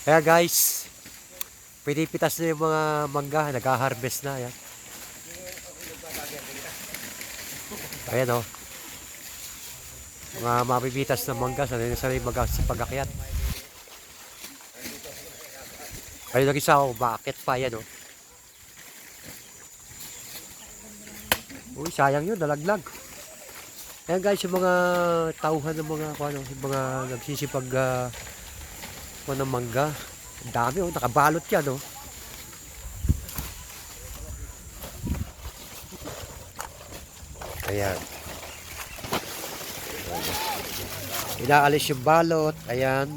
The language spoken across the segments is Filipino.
Kaya guys, pinipitas na yung mga mangga, nag-harvest na. Ayan. Ayan o. Mga mapipitas na mangga, sanay mag-pag-akyat. Ayun lagi sa ako, bakit pa yan o. Uy, sayang yun, nalaglag. Ayan guys, yung mga tauhan ng mga, yung mga nagsisipag ng mangga. Ang dami oh, nakabalot yan oh. Ayan. Inaalis yung balot. Ayan.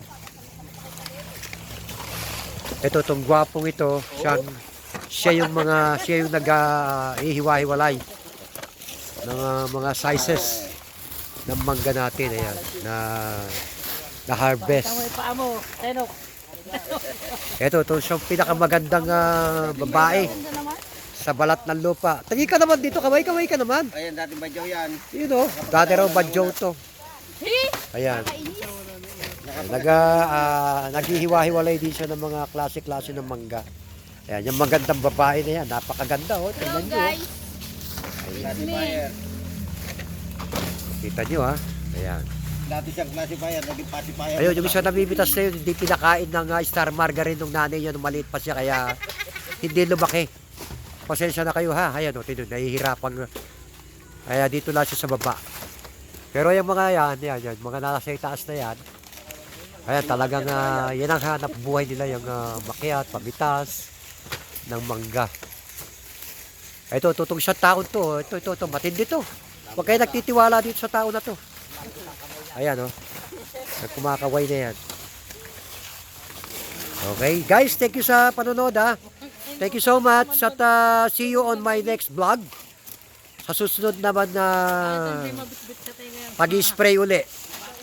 Ito, itong gwapong ito, siya yung nag-ihiwa-hiwalay ng mga sizes ng mangga natin. Ayan, na harvest. Ito siyang pinakamagandang babae sa balat ng lupa. Tingin ka naman dito, kaway ka naman. Ayan, dating badyaw yan. Yun o, dati raw badyaw to. Ayan. Naghihiwa-hiwalay din siya ng mga klase-klase ng mangga. Ayan, yung magandang babae na yan, napakaganda oh. Tingnan nyo. Classifier. Kita nyo ha. Ayan. Dati siyang classifier, naging pacifier. Ayun, yung isa nabimitas na yun, hindi pinakain ng star margarine ng nanay niya nung maliit pa siya, kaya hindi lumaki. Pasensya na kayo ha. Ayan o, nahihirapan. Kaya dito lang siya sa baba. Pero yung mga yan, mga nasa itaas na yan, ayan, talagang yan ang hanap buhay nila, yung makyat, pamitas ng mangga. Ito, tutong sa taon to. Ito, matindi to. Huwag kayo nagtitiwala dito sa taon na to. Ayan o, kumakaway na yan. Okay, guys, thank you sa panonood ha. Thank you so much at see you on my next vlog. Sa susunod naman na pag-spray uli.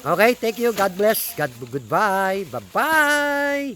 Okay, thank you. God bless. Goodbye. Bye-bye.